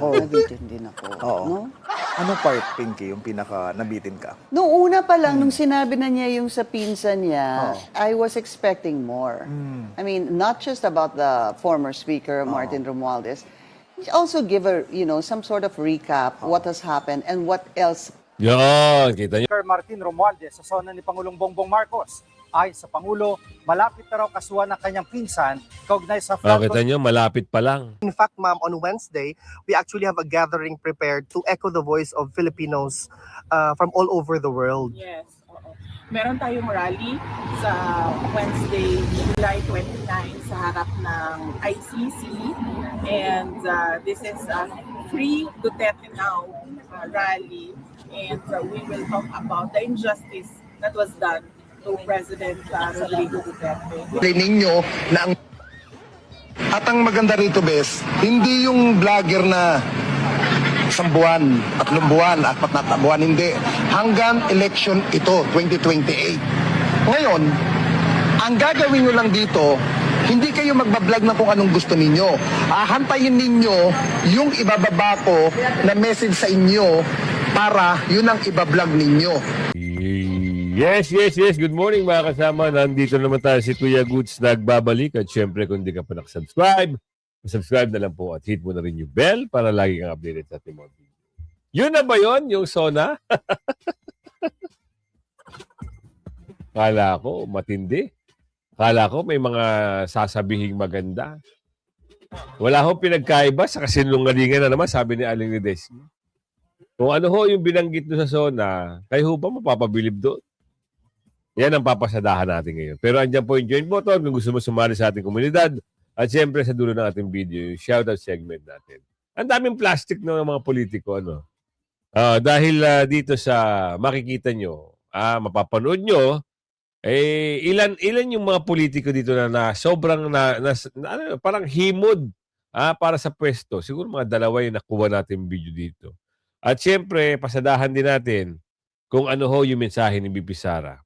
Nabitin din ako. Oo. No? Ano part, Pinky, yung pinaka nabitin ka? Noong una pa lang, nung sinabi na niya yung sa pinsan niya, Oo. I was expecting more. I mean, not just about the former speaker, Martin Romualdez. Also give a, some sort of recap, what has happened and what else. Yan, kita nyo. Speaker Martin Romualdez sa sona ni Pangulong Bongbong Marcos ay sa Pangulo, malapit na raw kasuhan ng kanyang pinsan kaugnay sa Kita nyo, malapit pa lang. In fact, ma'am, on Wednesday, we actually have a gathering prepared to echo the voice of Filipinos from all over the world. Yes, oo. Meron tayong rally sa Wednesday, July 29 sa harap ng ICC. And this is a Free Duterte Now rally. And we will talk about the injustice that was done to President Rodrigo Duterte. Ninyo na at ang maganda rito, Bes, hindi yung vlogger na 1 buwan, 3 buwan, 4 buwan, hindi. Hanggang election ito, 2028. Ngayon, ang gagawin nyo lang dito, hindi kayo magbablog ng kung anong gusto ninyo. Hantayin ninyo yung ibababa ko na message sa inyo para yun ang ibablog ninyo. Yes. Good morning mga kasama. Nandito naman tayo si Kuya Goods nagbabalik. At syempre kung di ka pa nakasubscribe, subscribe na lang po at hit mo na rin yung bell para lagi kang updated sa ating mga video. Yun na ba yun? Yung Sona? Kala ko matindi. Kala ko may mga sasabihing maganda. Wala ho pinagkaiba sa kasinungalingan na naman, sabi ni Aling Ledesma. Kung ano ho yung binanggit doon sa Sona, kayo ho ba mapapabilib doon? Yan ang papasadahan natin ngayon. Pero andyan po yung join button kung gusto mo sumali sa ating komunidad. At siyempre sa dulo ng ating video, yung shoutout segment natin. Ang daming plastic ng mga politiko. Dahil dito sa makikita nyo, mapapanood nyo, ilan yung mga politiko dito na sobrang parang himod para sa pwesto. Siguro mga 2 yung nakuha natin video dito. At siyempre, pasadahan din natin kung ano ho yung mensahe ni BP Sara.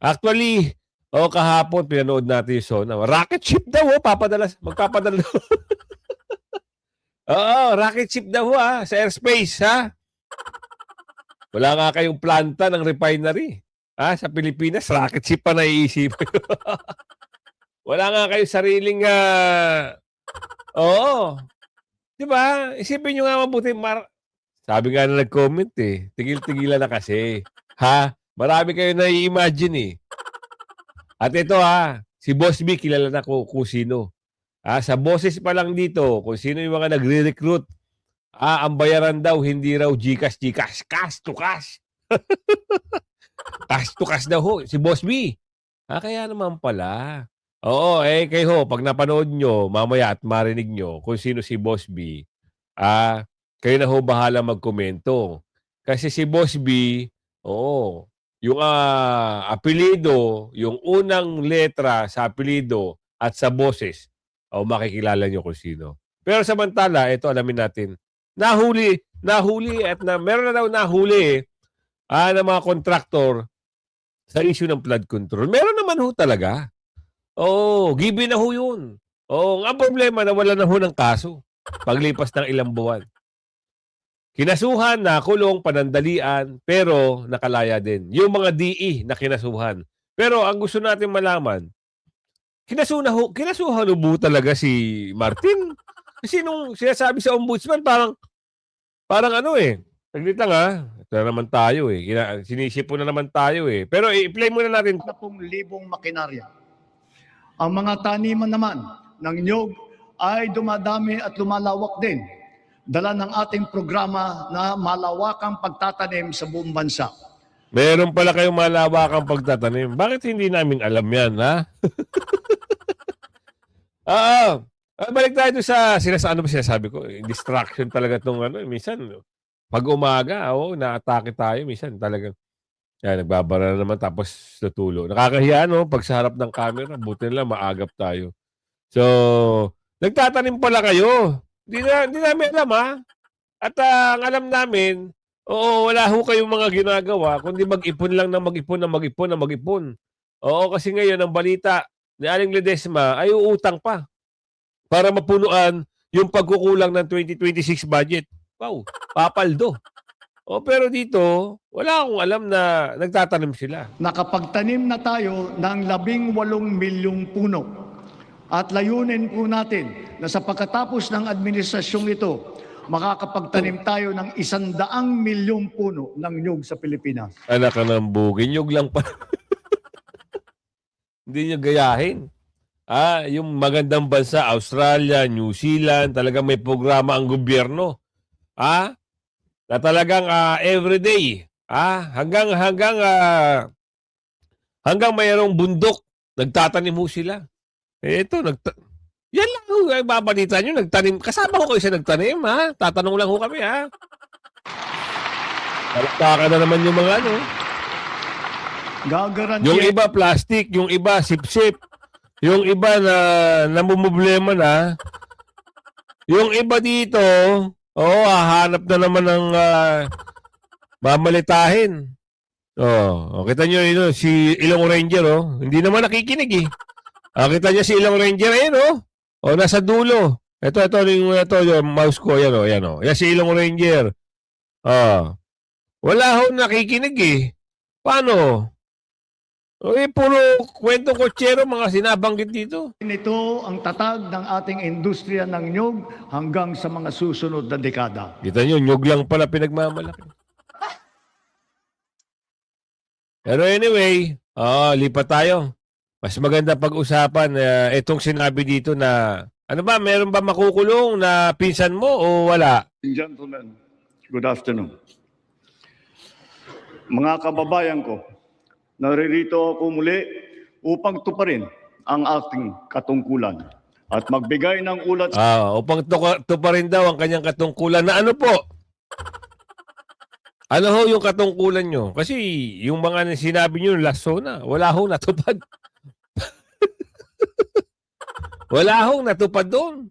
Actually, kahapon pinanood natin yung Sona. Rocket ship daw, magpapadala. Oo, rocket ship daw sa airspace, ha? Wala nga kayong planta ng refinery. Sa Pilipinas, rocket ship pa naiisip. Wala nga kayong sariling, di ba? Isipin nyo nga mabuti, sabi nga na nag-comment tigil-tigilan na kasi. Marami kayo na-i-imagine At ito si Boss B, kilala na kung sino. Sa boses pa lang dito, kung sino yung mga nagre-recruit, ang bayaran daw, hindi raw Gcash, cash to cash. Cash to cash daw ho, si Boss B. Kaya naman pala. Oo, kayo ho, pag napanood nyo, mamaya at marinig nyo kung sino si Boss B, kayo na ho bahala magkomento. Kasi si Boss B, yung apelido, yung unang letra sa apelido at sa boses, makikilala nyo kung sino. Pero samantala, ito alamin natin, nahuli at meron na daw nahuli ng mga kontraktor sa issue ng flood control. Meron naman ho talaga. Given na ho yun. Ang problema na wala na ho ng kaso paglipas ng ilang buwan. Kinasuhan, nakulong, panandalian, pero nakalaya din. Yung mga DE na kinasuhan. Pero ang gusto natin malaman, kinasuhan po talaga si Martin? Kasi nung sinasabi sa ombudsman, parang taglita nga, ito na naman tayo sinisipon na naman tayo Pero i-play muna natin. 10,000 makinarya. Ang mga taniman naman ng nyog ay dumadami at lumalawak din. Dala ng ating programa na malawakang pagtatanim sa buong bansa. Meron pala kayong malawakang pagtatanim. Bakit hindi namin alam yan, ha? Balik tayo sa sinasabi ko. Distraction talaga itong minsan. Pag umaga, na-atake tayo. Minsan talagang nagbabara na naman tapos tutulo. Nakakahiya, pag sa harap ng camera. Buti nila maagap tayo. So, nagtatanim pala kayo. Hindi namin alam, At ang alam namin, wala ho kayong mga ginagawa, kundi mag-ipon lang na mag-ipon. Kasi ngayon ang balita ni Aling Ledesma ay uutang pa para mapunuan yung pagkukulang ng 2026 budget. Wow, papaldo. O pero dito, wala akong alam na nagtatanim sila. Nakapagtanim na tayo ng 18 milyong puno. At layunin po natin na sa pagkatapos ng administrasyong ito, makakapagtanim tayo ng 100 milyong puno ng nyug sa Pilipinas. Anak ka ng bugin, nyug lang pa. Hindi nyo gayahin. Yung magandang bansa, Australia, New Zealand, talagang may programa ang gobyerno. Na talagang everyday, hanggang mayroong bundok, nagtatanim ho sila. Ito, yan lang ho, babalita nyo, nagtanim. Kasama ko kayo sa nagtanim, tatanong lang ho kami, Palakpakan na naman yung mga Gagarantiya Yung iba plastic, yung iba sip-sip, yung iba na namumblema na, yung iba dito, hahanap na naman ng mamalitahin. Kita nyo yun, si Ilong Ranger, hindi naman nakikinig eh. Kita nyo si Ilong Ranger, ayun, nasa dulo. Ito yung mouse ko, yan si Ilong Ranger. Wala ho nakikinig eh. Paano? Puro kwentong kotsero mga sinabanggit dito. Ito ang tatag ng ating industriya ng nyug hanggang sa mga susunod na dekada. Kita nyo, nyug lang pala pinagmamalaki. Pero anyway, lipat tayo. Mas maganda pag-usapan itong sinabi dito na, meron ba makukulong na pinsan mo o wala? Gentlemen, good afternoon. Mga kababayan ko, naririto ako muli upang tuparin ang ating katungkulan at magbigay ng ulat Upang tuparin daw ang kanyang katungkulan na ano po? Ano ho yung katungkulan nyo? Kasi yung mga sinabi nyo last na, wala ho natupad. Wala hong natupad doon.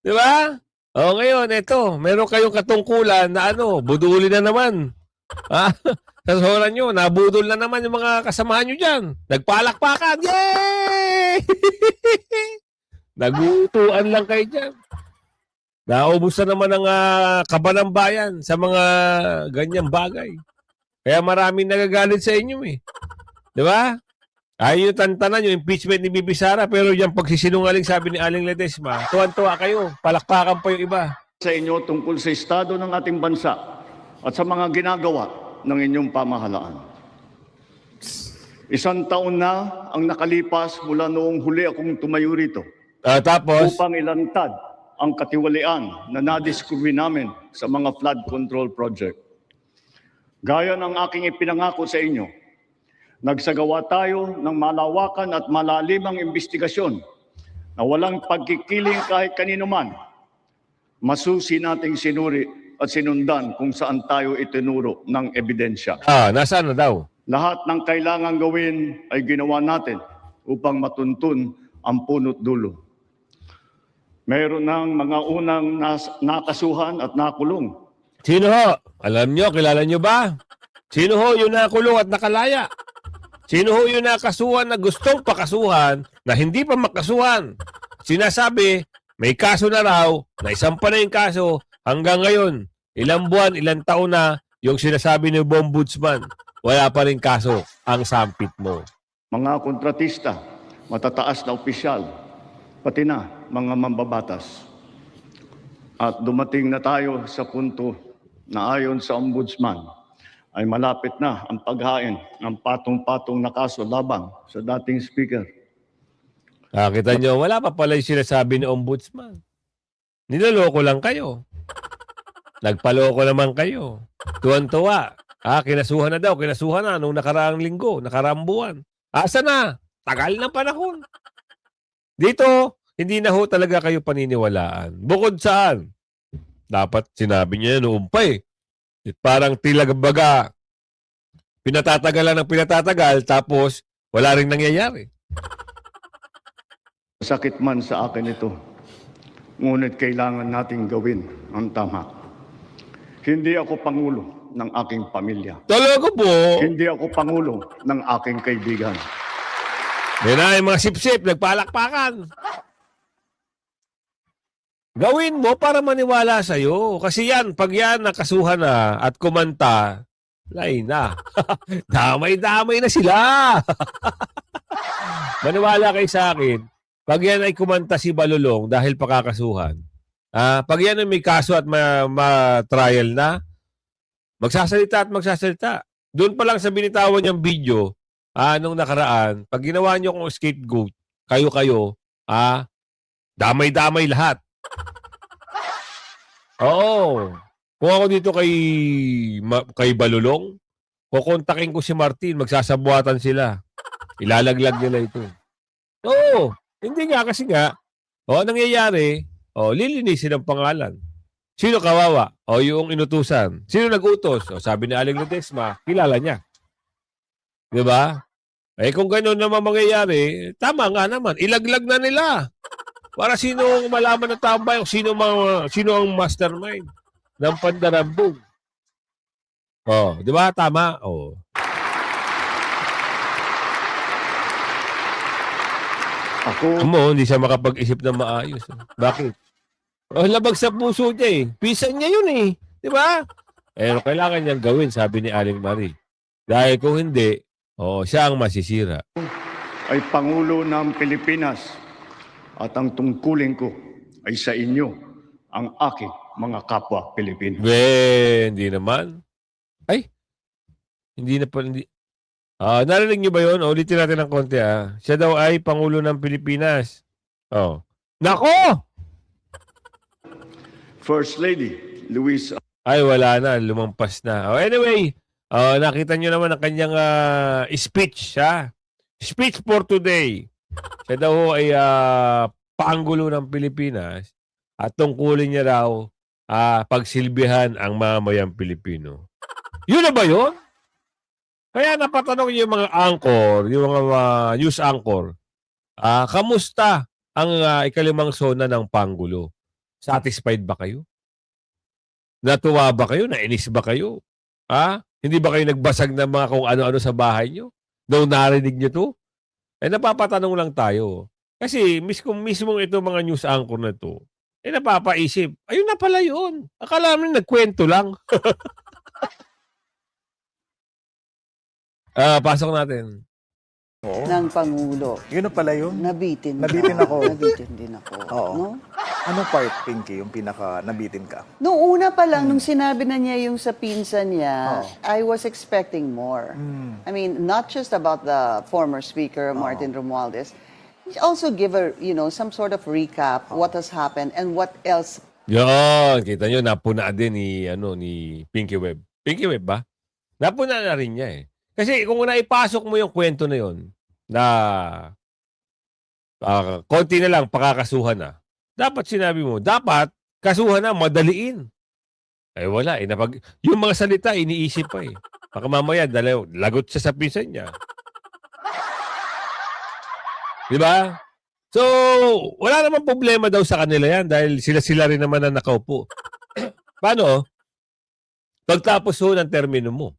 Di ba? Ngayon, ito, meron kayong katungkulan na buduli na naman. Sa soran nyo, nabudol na naman yung mga kasamahan nyo dyan. Nagpalakpakan. Yay! Nagutuan lang kayo dyan. Naubos na naman ang kaba ng bayan sa mga ganyang bagay. Kaya maraming nagagalit sa inyo eh. Di ba? Ayaw yung tantanan yung impeachment ni Bibi Sara, pero yung pagsisinungaling sabi ni Aling Ledesma, tuwan-tuwa kayo, palakpakan pa yung iba. sa inyo tungkol sa estado ng ating bansa at sa mga ginagawa ng inyong pamahalaan. 1 taon na ang nakalipas mula noong huli akong tumayo rito Tapos, upang ilantad ang katiwalian na nadiskubre namin sa mga flood control project. Gaya ng aking ipinangako sa inyo, nagsagawa tayo ng malawakan at malalimang investigasyon na walang pagkikiling kahit kanino man. Masusi nating sinuri at sinundan kung saan tayo itinuro ng ebidensya. nasaan na daw? Lahat ng kailangan gawin ay ginawa natin upang matuntun ang punot dulo. Mayroon ng mga unang nakasuhan at nakulong. Sino ho? Alam nyo, kilala nyo ba? Sino ho yung nakulong at nakalaya? Sino ho yung nakasuhan na gustong pakasuhan na hindi pa makasuhan? Sinasabi, may kaso na raw, naisampa na yung kaso, hanggang ngayon, ilang buwan, ilang taon na yung sinasabi ni Ombudsman, wala pa rin kaso ang sampit mo. Mga kontratista, matataas na opisyal, pati na mga mambabatas. At dumating na tayo sa punto na ayon sa Ombudsman, ay malapit na ang paghain ng patong-patong na kaso labang sa dating speaker. Kita nyo, wala pa pala yung sinasabi ni Ombudsman. Niloloko lang kayo. Nagpaloko naman kayo. Tuwan-tuwa. Kinasuhan na daw. Kinasuhan na nung nakaraang linggo, nakaraang buwan. Asa na? Tagal na panahon. Dito, hindi na ho talaga kayo paniniwalaan. Bukod saan? Dapat sinabi niya noon pa eh. Parang tilagbaga. Pinatatagal ng pinatatagal, tapos wala rin nangyayari. Sakit man sa akin ito, ngunit kailangan nating gawin ang tama. Hindi ako pangulo ng aking pamilya. Talaga po. Hindi ako pangulo ng aking kaibigan. Yan na yung mga sip-sip, nagpalakpakan. Gawin mo para maniwala sa'yo. Kasi yan, pag yan nakasuhan na at kumanta, lain na. Damay-damay na sila. Maniwala kayo sa akin, pag yan ay kumanta si Balulong dahil pakakasuhan, pag yan ay may kaso at ma-trial na, magsasalita at magsasalita. Doon pa lang sa binitawan niyang video, nung nakaraan, pag ginawa niyo kung scapegoat, kayo-kayo, damay-damay lahat. Oo. Kung ako dito kay Balulong, kukontakin ko si Martin, magsasabuatan sila. Ilalaglag nila ito. Oo. Hindi nga kasi nga, nangyayari, lilinisin ang pangalan. Sino kawawa? Yung inutusan. Sino nag-utos? Sabi ni Aling Ledesma, kilala niya. Di ba? Kung gano'n naman mangyayari, tama nga naman. Ilaglag na nila. Para sino ang malaman ng taong bayan, sino ang mastermind ng pandarambog. Di ba? Tama. Hindi siya makapag-isip na maayos. Bakit? Labag sa puso niya eh. Pisan niya yun eh. Di ba? Kailangan niyang gawin, sabi ni Aling Marie. Dahil kung hindi, siya ang masisira. Ay Pangulo ng Pilipinas at ang tungkulin ko ay sa inyo, ang aking mga kapwa Pilipino. Hindi naman. Hindi na pala. Narinig niyo ba yun? Ulitin natin ng konti Siya daw ay Pangulo ng Pilipinas. Nako! First Lady Luis. Ay, wala na. Lumampas na. Anyway, nakita niyo naman ang kanyang speech. Speech for today. Siya daw ay Pangulo ng Pilipinas at tungkulin niya raw pagsilbihan ang mamamayang Pilipino. Yun na ba yun? Kaya napatanong yung mga anchor, yung mga news anchor, kamusta ang ikalimang sona ng Pangulo? Satisfied ba kayo? Natuwa ba kayo? Nainis ba kayo? Hindi ba kayo nagbasag ng mga kung ano-ano sa bahay nyo? Nung narinig nyo to? Napapatanong lang tayo. Kasi mismo ito mga news anchor na to, napapaisip, ayun na pala yun. Akala namin nagkwento lang. Pasok natin. ng Pangulo. Yun na pala yun. Nabitin. Nabitin ako. Nabitin din ako. Oo. No? Anong part, Pinky, yung pinaka nabitin ka? Noong una pa lang, nung sinabi na niya yung sa pinsan niya, I was expecting more. I mean, not just about the former speaker, Martin Romualdez, also give her, some sort of recap, what has happened and what else. Yan, kita nyo, napuna din ni Pinky Web. Pinky Web ba? Napuna na rin niya eh. Kasi kung naipasok mo yung kwento na yun, na konti na lang, pakakasuhan na, dapat sinabi mo, dapat kasuhan na, madaliin. Ay wala, yung mga salita, iniisip pa eh. Baka mamaya, lagot siya sa pinsan niya. Di ba? So, wala namang problema daw sa kanila yan dahil sila rin naman na nakaupo. Paano? Pagtapos ho ng termino mo.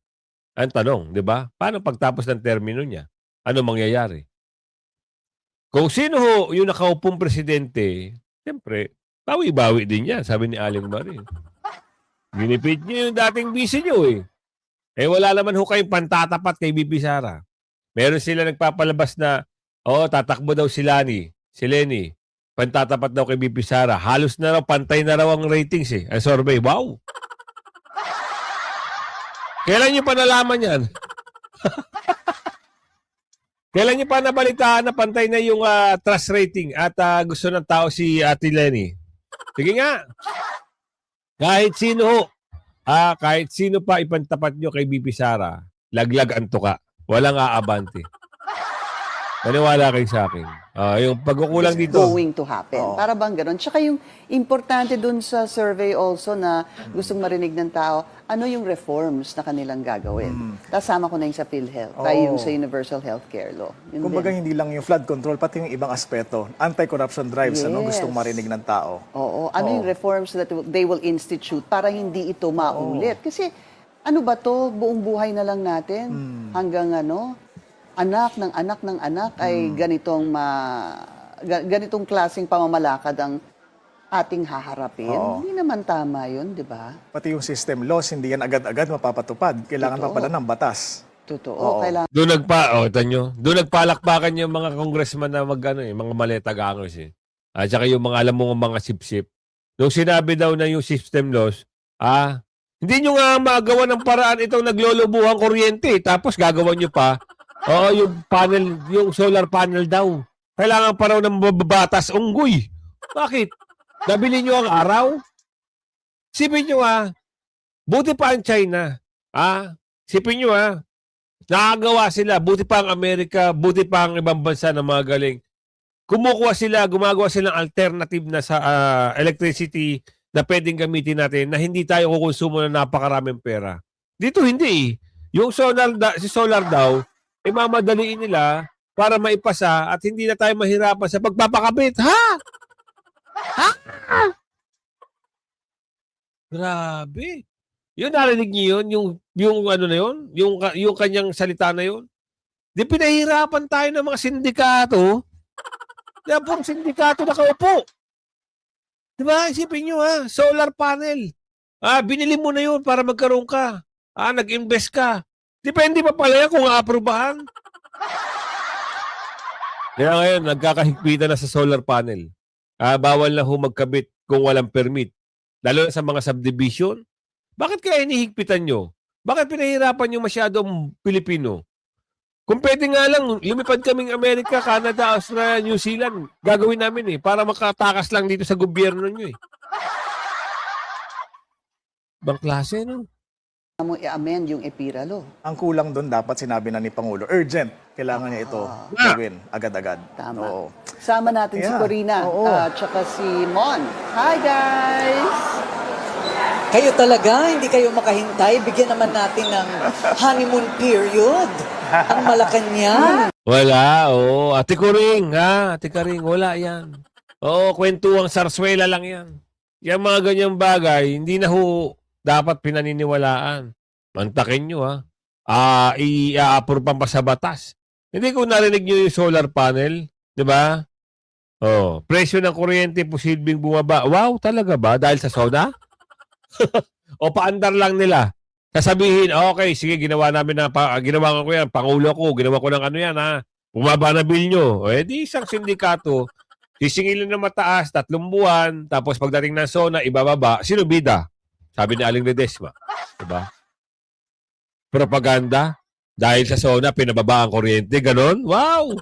Ang tanong, di ba? Paano pagtapos ng termino niya? Ano mangyayari? Kung sino ho yung nakaupong presidente, siyempre, bawi-bawi din yan, sabi ni Aling Marie. Ginipit niyo yung dating busy niyo eh. Wala naman ho kayong pantatapat kay Bibi Sara. Meron sila nagpapalabas na, tatakbo daw si Lenny. Pantatapat daw kay Bibi Sara. Halos na raw, pantay na raw ang ratings eh. Ang survey, wow! Kailan niyo pa nalaman yan? Kailan niyo pa nabalitaan na pantay na yung trust rating at gusto ng tao si Ate Lenny? Sige nga. Kahit sino pa ipantapat niyo kay Bibi Sara, laglag ang tuka. Walang aabante. Maniwala kayo sa akin. Yung pagkukulang dito. Going to happen. Para bang ganun? Tsaka yung importante dun sa survey also na gustong marinig ng tao, ano yung reforms na kanilang gagawin. Kasama ko na yung sa PhilHealth, yung sa Universal Healthcare Law. Yun Kumbaga din. hindi lang yung flood control, pati yung ibang aspeto. Anti-corruption drives, gustong marinig ng tao. Oo. Ano yung reforms that they will institute para hindi ito maulit? Kasi ano ba to? Buong buhay na lang natin. Hanggang anak ng anak ay ganitong klaseng pamamalakad ang ating haharapin. Oo. Hindi naman tama yun, di ba? Pati yung system laws, hindi yan agad-agad mapapatupad. Kailangan pa Totoo. pala ng batas. Totoo. Oo. Kailangan Doon nagpalakpakan yung mga congressman na mga maleta gangos eh. At saka yung mga alam mo mga sip-sip. Nung sinabi daw na yung system laws, hindi nyo nga magawa ng paraan itong naglolobuhang kuryente. Tapos gagawa nyo pa, yung solar panel daw. Kailangan pa raw ng mababatas unggoy. Bakit? Nabili nyo ang araw? Sipin nyo buti pa ang China. Sipin nyo nakagawa sila, buti pa ang Amerika, buti pa ang ibang bansa na mga galing. Gumagawa sila ng alternative na sa electricity na pwedeng gamitin natin na hindi tayo kukonsumo ng napakaraming pera. Dito hindi. Yung si solar daw, mamadaliin nila para maipasa at hindi na tayo mahirapan sa pagpapakabit. Grabe. Yun, narinig niyo yun? Yung ano na yun? Yung kanyang salita na yun? Di pinahirapan tayo ng mga sindikato. Kaya pong sindikato nakaupo. Diba? Isipin nyo solar panel. Binili mo na yun para magkaroon ka. Nag-invest ka. Depende pa pala yan kung aaprubahan. Kaya ngayon, nagkakahigpitan na sa solar panel. Bawal na magkabit kung walang permit. Lalo na sa mga subdivision. Bakit kaya inihigpitan nyo? Bakit pinahirapan nyo masyadong Pilipino? Kung pwede nga lang, lumipad kaming Amerika, Canada, Australia, New Zealand, gagawin namin para makatakas lang dito sa gobyerno nyo Ibang klase, no? mo i-amend yung EPIRA law. Ang kulang doon dapat sinabi na ni Pangulo, urgent. Kailangan niya ito gawin agad-agad. Tama. Oo. Sama natin si Yeah. Corina Oo. at saka si Mon. Hi, guys! Kayo talaga, hindi kayo makahintay. Bigyan naman natin ng honeymoon period. Ang Malacanang. Wala, Ate Kuring, Ate Kuring, wala yan. Kwentuang sarswela lang yan. Yung mga ganyang bagay, hindi na dapat pinaniniwalaan. Mantakin nyo, i-approve pa sa batas. Hindi ko narinig nyo yung solar panel, di ba? Presyo ng kuryente posibleng bumaba. Wow, talaga ba? Dahil sa soda? O paandar lang nila. Sasabihin, okay, sige, ginawa ko yan, Pangulo ko, ginawa ko ng ano yan, bumaba na bill nyo. Di isang sindikato, sisingilin na mataas, 3 buwan, tapos pagdating ng SONA, ibababa, sino bida? Sabi ni Aling Ledesma. Diba? Propaganda. Dahil sa SONA, pinababa ang kuryente. Ganon? Wow!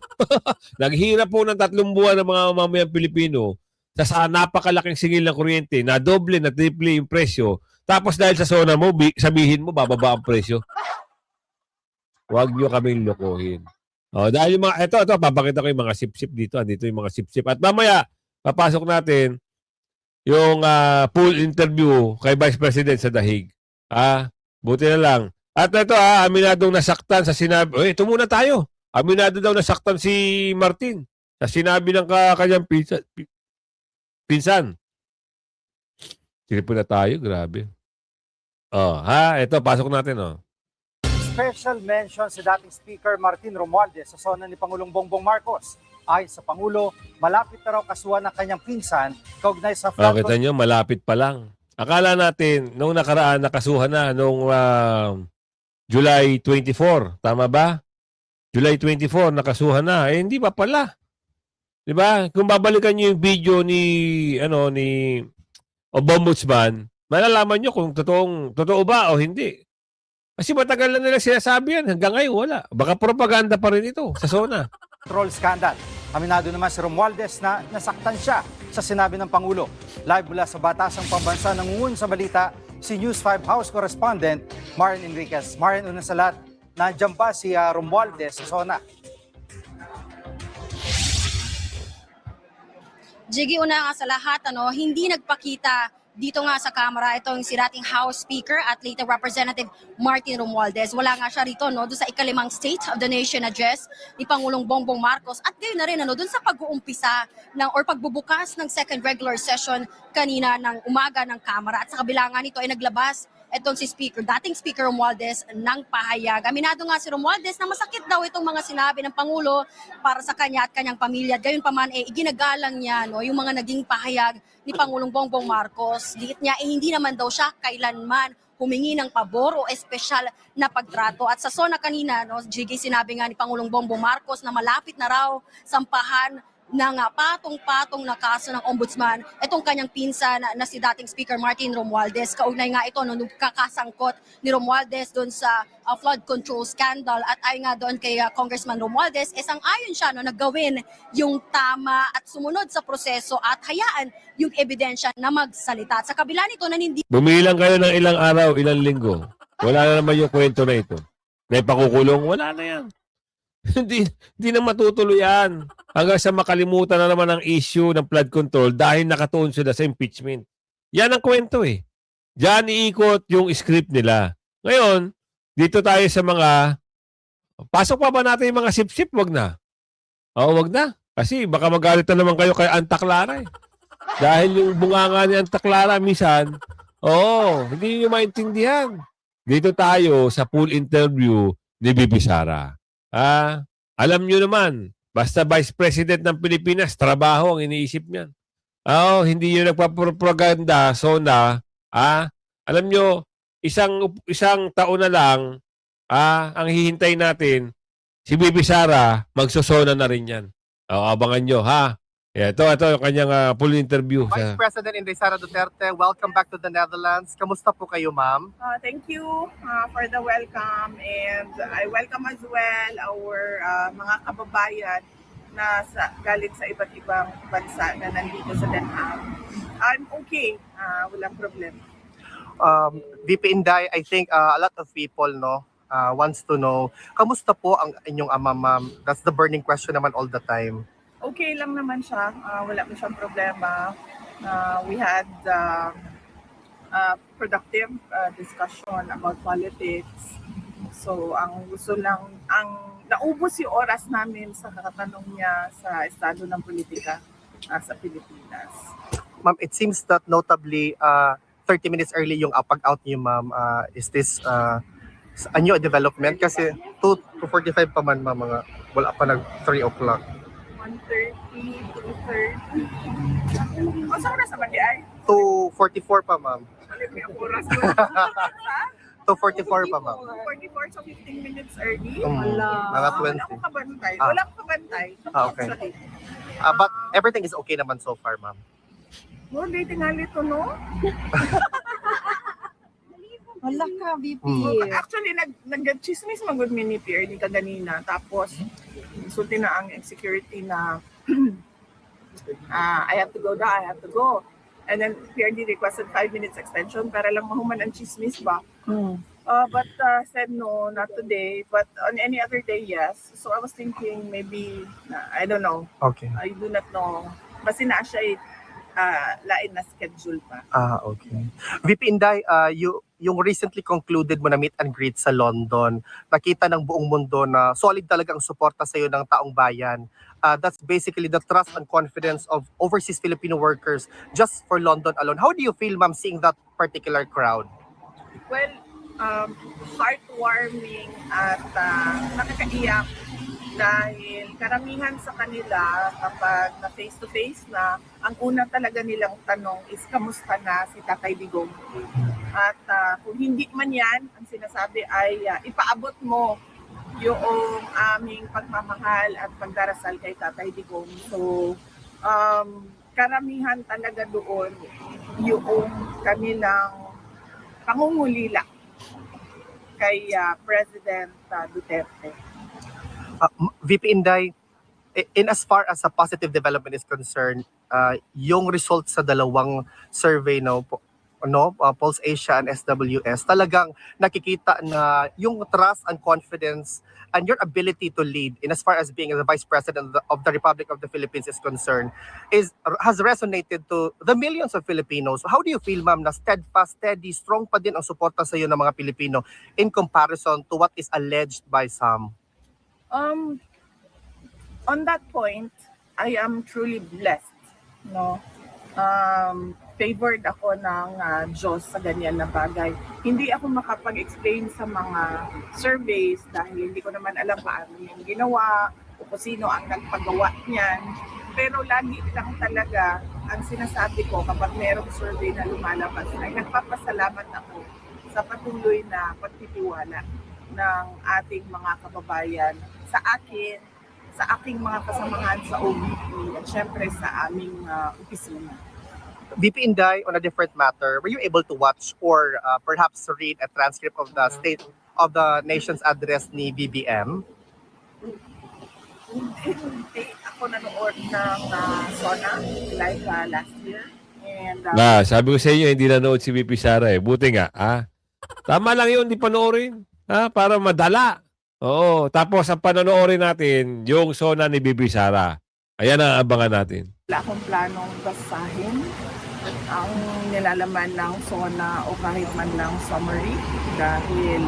Naghihirap po ng 3 buwan ng mga mamayang Pilipino sa napakalaking singil ng kuryente na doble, na triple yung presyo. Tapos dahil sa SONA mo, sabihin mo, bababa ang presyo. Huwag nyo kaming lokohin. Dahil yung mga, ito, papakita ko yung mga sip-sip dito. Dito yung mga sip-sip. At mamaya, papasok natin yung full interview kay Vice President sa Dahig. Buti na lang. At ito aminadong nasaktan sa sinabi. Ito muna tayo. Aminado daw nasaktan si Martin sa sinabi ng kanyang pinsan. Silipon na tayo, grabe. Ito, pasok natin, Special mention si dating Speaker Martin Romualdez sa sona ni Pangulong Bongbong Marcos. Ay sa Pangulo, malapit na raw kasuhan ng kanyang pinsan kaugnay sa flood. Kita nyo, malapit pa lang. Akala natin, nung nakaraan, nakasuhan na, nung July 24. Tama ba? July 24, nakasuhan na. Hindi pa pala. Diba? Kung babalikan nyo yung video ni Ombudsman, malalaman nyo kung totoo ba o hindi. Kasi matagal na nila sinasabi yan. Hanggang ngayon, wala. Baka propaganda pa rin ito sa SONA. Troll scandal. Aminado naman si Romualdez na nasaktan siya sa sinabi ng Pangulo. Live mula sa Batasang Pambansa, nangungun sa balita si News 5 House Correspondent Marian Enriquez. Marian, una sa lahat, nandiyan ba si Romualdez sa SONA? Jiggy, una nga sa lahat, hindi nagpakita dito nga sa kamera itong si dating House Speaker at later Representative Martin Romualdez. Wala nga siya rito doon sa ika-5 State of the Nation address ni Pangulong Bongbong Marcos at gayon na rin doon sa pag-uumpisa or pagbubukas ng second regular session kanina ng umaga ng kamera. At sa kabila nga nito ay naglabas etong si dating Speaker Romualdez ng pahayag. Aminado nga si Romualdez na masakit daw itong mga sinabi ng Pangulo para sa kanya at kanyang pamilya. At gayon pa man, iginagalang niya yung mga naging pahayag ni Pangulong Bongbong Marcos. Diit niya, hindi naman daw siya kailanman humingi ng pabor o espesyal na pagtrato. At sa SONA kanina, Jiggy, sinabi nga ni Pangulong Bongbong Marcos na malapit na raw sampahan ng patong-patong na kaso ng ombudsman itong kanyang pinsan na si dating Speaker Martin Romualdez. Kaugnay nga ito nung kakasangkot ni Romualdez doon sa flood control scandal, at ay nga doon kay Congressman Romualdez, sang-ayon siya na gawin yung tama at sumunod sa proseso at hayaan yung ebidensya na magsalita. At sa kabila nito, Bumilang kayo ng ilang araw, ilang linggo. Wala na naman yung kwento na ito. May pakukulong, wala na yan. Hindi na matutuloy yan. Hanggang sa makalimutan na naman ang issue ng flood control dahil nakatuon sila sa impeachment. Yan ang kwento eh. Diyan iikot yung script nila. Ngayon, dito tayo sa mga, pasok pa ba natin yung mga sip-sip? Wag na. Oo, wag na. Kasi baka magalit na naman kayo kay Anta Clara eh. Dahil yung bunganga ni Anta Clara minsan, hindi nyo maintindihan. Dito tayo sa full interview ni Bibi Sara. Alam nyo naman, basta Vice President ng Pilipinas, trabaho ang iniisip niyan. Hindi nyo nagpapropaganda, SONA. Alam nyo, isang taon na lang, ang hihintay natin, si Bibi Sara, magsosona na rin yan. Abangan nyo, ha? Ito yung kanyang full interview. Vice President Inday Sara Duterte, welcome back to the Netherlands. Kamusta po kayo, ma'am? Thank you for the welcome, and I welcome as well our mga kababayan na galing sa iba't ibang bansa na nandito sa Den Haag. I'm okay, walang problem. VP Inday, I think a lot of people wants to know, kamusta po ang inyong ama, ma'am? That's the burning question naman all the time. Okay lang naman siya, wala po siyang problema. We had productive discussion about politics. So ang gusto lang, naubos yung oras namin sa kakatanong niya sa estado ng politika sa Pilipinas. Ma'am, it seems that notably 30 minutes early yung pag-out niyo, ma'am. Is this a new development? Kasi 2:45 pa man, ma'am, wala pa nag 3 o'clock. 1:30, 2:30. Sa oras naman di ay? 2:44 pa, ma'am. May oras. 2:44 pa, ma'am. 2:44, so 15 minutes early. Mga 20. Wala akong kabantay. Wala akong kabantay. Okay. Actually. But everything is okay naman so far, ma'am. Di tingali to, no? Wala ka, VP. Actually, nag-chismis magod mini Pierre ni kaganina. Tapos, insulti na ang security na I have to go I have to go. And then PRD requested 5 minutes extension para lang mahuman ang chismis ba. But said no, not today. But on any other day, yes. So I was thinking maybe, I don't know. Okay. I do not know. Basta na siya lain na schedule pa. Okay. VP Inday, yung recently concluded mo na meet and greet sa London, nakita ng buong mundo na solid talagang suporta sa iyo ng taong bayan. That's basically the trust and confidence of overseas Filipino workers just for London alone. How do you feel, ma'am, seeing that particular crowd? Well, heartwarming at nakakaiyak dahil karamihan sa kanila kapag na face-to-face na, ang una talaga nilang tanong is kamusta na si Tatay Digong. At kung hindi man yan, ang sinasabi ay ipaabot mo yung aming pagmamahal at pagdarasal kay Tatay Digong. So, karamihan talaga doon yung kanilang pangungulila kay President Duterte. VP Inday, in as far as a positive development is concerned, yung results sa dalawang survey Pulse Asia and SWS, talagang nakikita na yung trust and confidence and your ability to lead in as far as being the Vice President of the Republic of the Philippines is concerned has resonated to the millions of Filipinos. How do you feel, ma'am, na steadfast, steady, strong pa din ang suporta sa iyo ng mga Pilipino in comparison to what is alleged by some? On that point, I am truly blessed. favored ako ng Diyos sa ganyan na bagay. Hindi ako makapag-explain sa mga surveys dahil hindi ko naman alam paano yung ginawa o kung sino ang nagpagawa niyan. Pero lagi lang talaga ang sinasabi ko kapag merong survey na lumalabas ay nagpapasalamat ako sa patuloy na pagtitiwala ng ating mga kababayan sa akin, sa aking mga kasamahan sa OVP at syempre sa aming opisina. VP Inday, on a different matter, were you able to watch or perhaps read a transcript of the State of the Nation's address ni BBM? Ako nanood ng SONA live last year. And Sabi ko sa inyo, hindi nanood si VP Sara eh. Buti nga, tama lang yun, di panoorin. Para madala. Oo. Tapos ang panonoorin natin, yung SONA ni VP Sara. Ayan ang abangan natin. wala akong planong basahin ang nilalaman ng SONA o kahit man ng summary dahil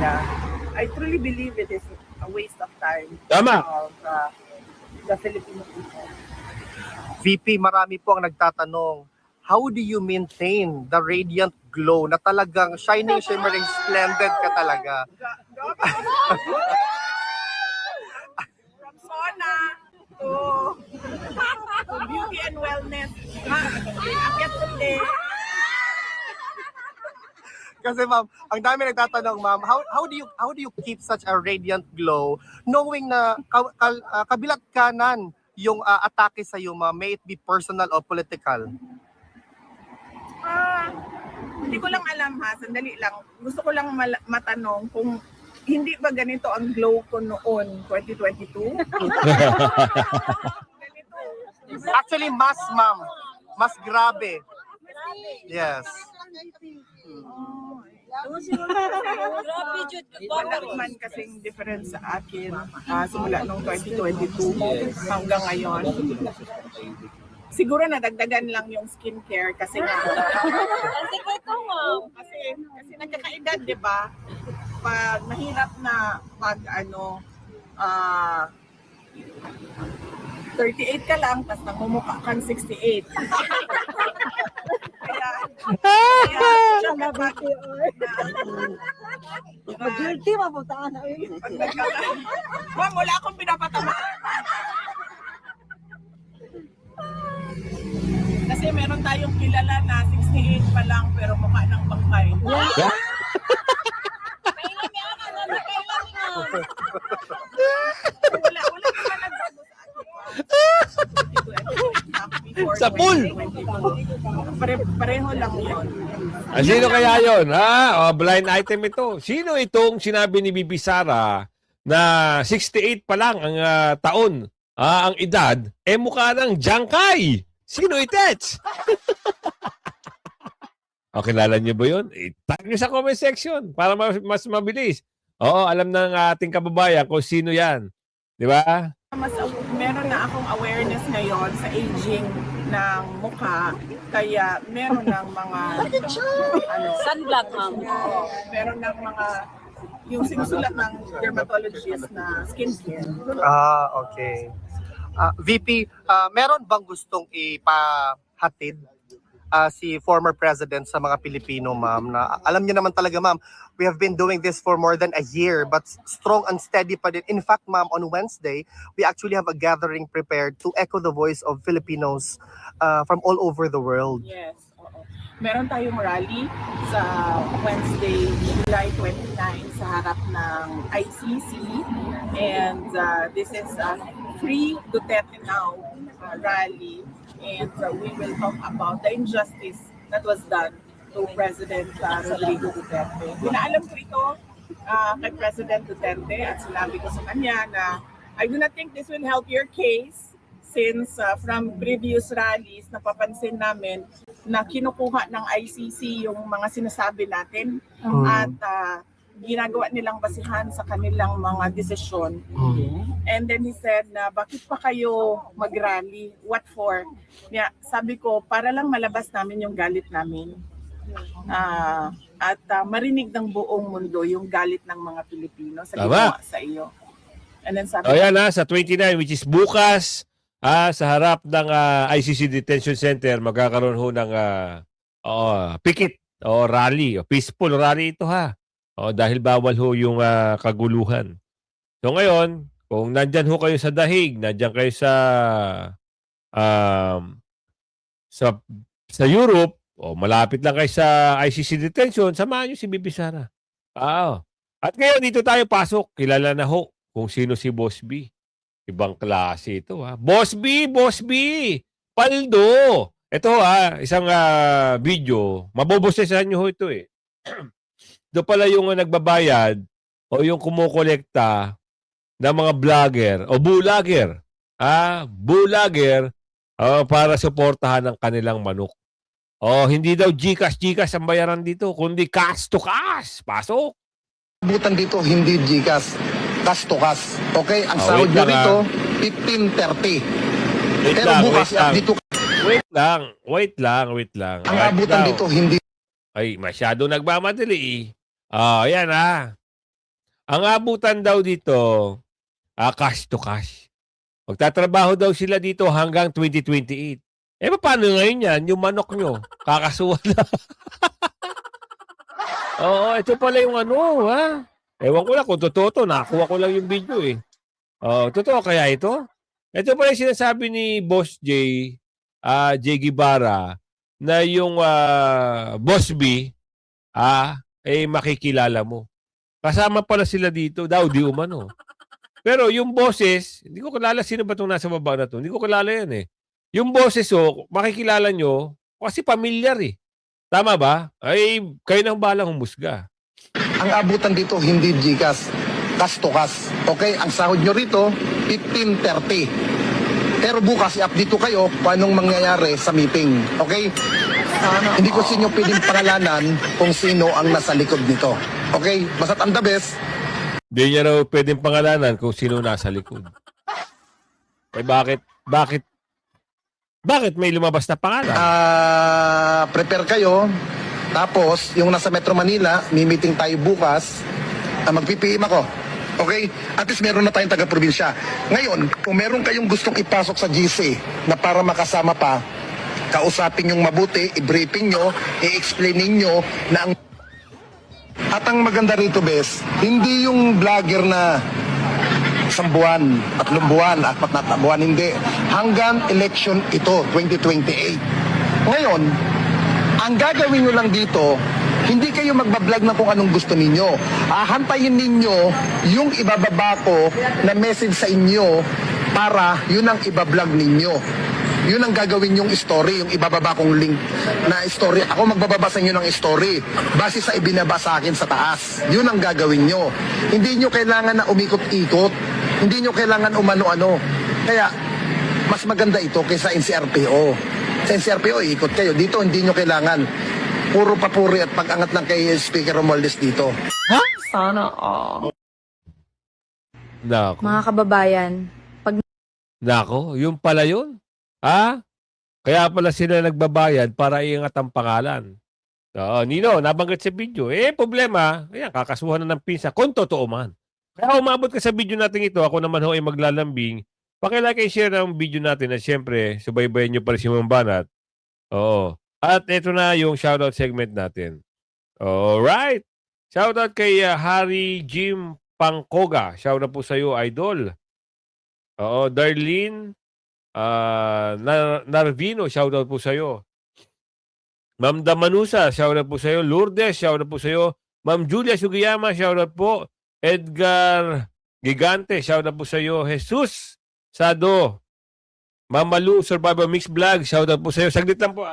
I truly believe it is a waste of time Tama. of the Filipino people. VP, marami po ang nagtatanong, how do you maintain the radiant glow na talagang shining, shimmering, splendid ka talaga? From SONA to beauty and wellness. Akit kundi. Kasi ma'am, ang dami nagtatanong ma'am, how do you keep such a radiant glow knowing na kabilat kanan yung atake sa iyo ma'am, may it be personal or political? Hindi ko lang alam ha, sandali lang. Gusto ko lang matanong kung hindi ba ganito ang glow ko noon, 2022? Actually, mas ma'am, mas grabe. Yes. Wala man kasing difference sa akin simula nung 2022 hanggang ngayon. Siguro nadagdagan lang yung skincare kasi nga. kasi nagkakaedad, di ba? Pag mahirap na pag 38 ka lang, tapos namumukha kang 68. kaya Guilty, mapuntaan na yun. Ma'am, wala akong pinapatama. Kasi meron tayong kilala na 68 pa lang pero mukha ng bangkay. Wala naman nagbago Sa pool! Pareho lang yun. Sino kaya yun? Blind item ito. Sino itong sinabi ni Bibi Sara na 68 pa lang ang taon, ang edad, mukha ng jangkay? Sino itets? Kilala niyo ba yun? Tag niyo sa comment section para mas mabilis. Oo, alam ng ating kababayan kung sino yan. Di ba? Meron na akong awareness ngayon sa aging ng mukha. Kaya meron ng mga Sunblock, ma'am. meron ng mga yung sinusulat ng dermatologist na skincare. Okay. VP, meron bang gustong ipahatid si former president sa mga Pilipino, ma'am? Na alam niyo naman talaga, ma'am, we have been doing this for more than a year, but strong and steady pa din. In fact, ma'am, on Wednesday, we actually have a gathering prepared to echo the voice of Filipinos from all over the world. Yes, oo. Meron tayong rally sa Wednesday, July 29 sa harap ng ICC. And this is a Free Duterte Now rally. And we will talk about the injustice that was done to President Rodrigo Duterte. Pinaalam ko ito kay President Duterte at sinabi ko sa kanya na I do not think this will help your case since from previous rallies napapansin namin na kinukuha ng ICC yung mga sinasabi natin at ginagawa nilang basihan sa kanilang mga desisyon. And then he said na bakit pa kayo mag-rally? What for? Sabi ko, para lang malabas namin yung galit namin. At marinig ng buong mundo yung galit ng mga Pilipino sa ginawa sa iyo. And then sabi Yan sa 29, which is bukas, sa harap ng ICC Detention Center, magkakaroon ho ng pikit o rally, o peaceful rally ito ha. Dahil bawal ho yung kaguluhan. So ngayon, kung nandyan ho kayo sa dahig, nandyan kayo um, sa sa Europe, o malapit lang kayo sa ICC detention, samahan nyo si Bibi Sara. At ngayon, dito tayo pasok. Kilala na ho kung sino si Boss B. Ibang klase ito ha. Boss B! Boss B! Paldo! Ito isang video. Mabobosesahan nyo ho ito eh. Ito pala yung nagbabayad o yung kumukolekta ng mga vlogger o bulager. Bulager para suportahan ang kanilang manok. Hindi daw GCash ang bayaran dito, kundi cash to cash. Pasok. Butan dito, hindi GCash. Cash to cash. Okay? Ang sahod wait nyo lang, rito, 15.30. Wait Pero lang, bukas, wait lang. dito, Wait lang. ang abutan dito, hindi Ay, masyado nagmamadali Ayan Ang abutan daw dito, cash to cash. Magtatrabaho daw sila dito hanggang 2028. Paano ngayon yan? Yung manok nyo, kakasuhan na. Ito pala yung Ewan ko lang kung totoo to. Nakakuha ko lang yung video totoo kaya ito? Ito pala yung sinasabi ni Boss J, J. Guevara, na yung Boss B, makikilala mo. Kasama pala sila dito, daw di umano. Pero yung boses, hindi ko kilala sino ba itong nasa baba na to. Hindi ko kilala yan Yung boses makikilala nyo kasi pamilyar Tama ba? Kayo nang balang humusga. ang abutan dito, hindi GCash. Cash to cash. Okay? Ang sahod nyo rito, 15.30. Pero bukas, i-update ko kayo kung anong mangyayari sa meeting. Okay? Hindi ko sa inyo pwedeng pangalanan kung sino ang nasa likod nito. Okay? Basta't ang the best. Hindi niya raw pwedeng pangalanan kung sino nasa likod. Bakit may lumabas na pangalan? Prepare kayo. Tapos, yung nasa Metro Manila, may meeting tayo bukas. Mag-PPM ako. Okay? At least meron na tayong taga-probinsya. Ngayon, kung meron kayong gustong ipasok sa GC na para makasama pa, kausapin yung mabuti, i-briefing nyo, i-explain ninyo na ang... At ang maganda rito, Bes, hindi yung vlogger na 1 buwan, 3 buwan, 4 na buwan, hindi. Hanggang election ito, 2028. Ngayon, ang gagawin nyo lang dito, hindi kayo magbablog na kung anong gusto ninyo. Hantayin ninyo yung ibababa ko na message sa inyo para yun ang ibablog ninyo. Yun ang gagawin yung story, yung ibababa kong link na story. Ako magbababa sa inyo ng story base sa ibinaba sa akin sa taas. Yun ang gagawin nyo. Hindi nyo kailangan na umikot-ikot. Hindi nyo kailangan umano-ano. Kaya, mas maganda ito kaysa NCRPO. Sa NCRPO, ikot kayo. Dito, hindi nyo kailangan. Puro papuri at pag-angat lang kay Speaker Romualdez dito. Sana all. Nako. Mga kababayan, Nako, yung pala yun. Kaya pala sila nagbabayad para iangat ang pangalan. Nino, nabanggit sa video. Problema, kakasuhan na ng pinsa kung totoo man. Kaya umabot ka sa video natin ito, ako naman ay maglalambing. Pakilike and share ang video natin at syempre, subaybayan nyo pa rin si Ma'am Banat. At ito na yung shoutout segment natin. Alright. Shoutout kay Harry Jim Pangkoga. Shoutout po sa iyo, Idol. Darlene Narvino, shoutout po sa iyo. Ma'am Damanusa, shoutout po sa iyo. Lourdes, shoutout po sa iyo. Ma'am Julia Sugiyama, shoutout po. Edgar Gigante, shoutout po sa iyo. Jesus Sado, Mama Lu, Survivor Mix Vlog, shoutout po sa iyo. Saglit lang po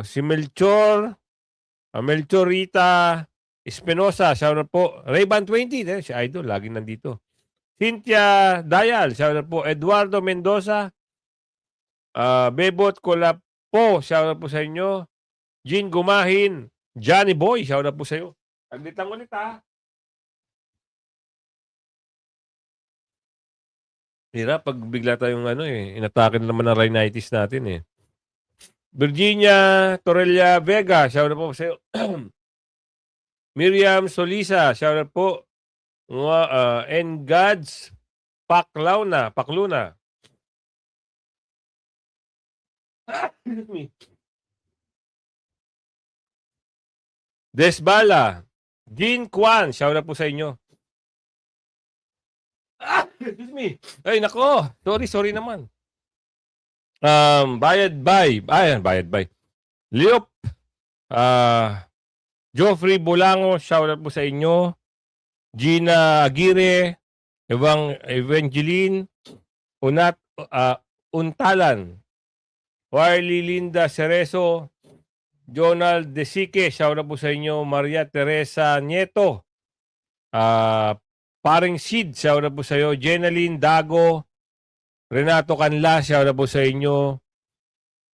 si Melchor, Melchorita Espinosa, shoutout po. Rayban 20, si Idol, laging nandito. Cynthia Dayal, shoutout po. Eduardo Mendoza, Bebot Colapo, shoutout po sa inyo. Jean Gumahin, Johnny Boy, shoutout po sa iyo. Saglit lang ulit Hirap pag bigla tayong inatake na naman ng rhinitis natin Virginia Torrelia Vega, shoutout po sa iyo. Miriam Solisa, shoutout po. And God's Pakluna. Desbala. Jean Kwan. Shout out po sa inyo. Excuse me. Ay, nako. Sorry naman. Bayad by. Leop. Joffrey Bolango. Shout out po sa inyo. Gina Aguirre. Evangeline. Untalan. Warly Linda Cerezo. Jonald Desique, shout out po sa inyo. Maria Teresa Nieto. Paring Sid, shout out po sa iyo. Jenaline Dago. Renato Canla, shout out po sa inyo.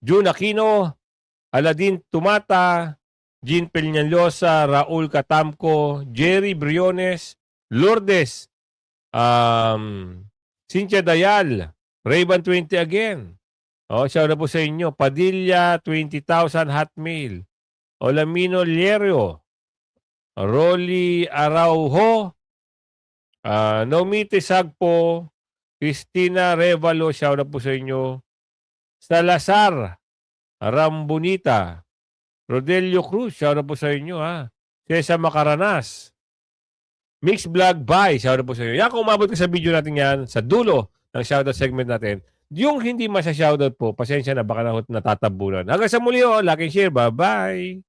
June Aquino. Aladin Tumata. Jean Peñalosa. Raul Catamco. Jerry Briones. Lourdes. Cynthia Dayal. Rayban 20 again. Shout out po sa inyo. Padilla, 20,000 hotmail. Olamino Lierio. Rolly Araujo. Nomite Sagpo. Cristina Revalo, shout out po sa inyo. Salazar Rambonita. Rodelio Cruz, shout out po sa inyo. Cesar Macaranas. Mix Vlog by, shout out po sa inyo. Yan, kung umabot ka sa video natin yan, sa dulo ng shoutout segment natin, yung hindi masya-shoutout po, pasensya na, baka natatabunan. Hanggang sa muli, like and share. Bye-bye!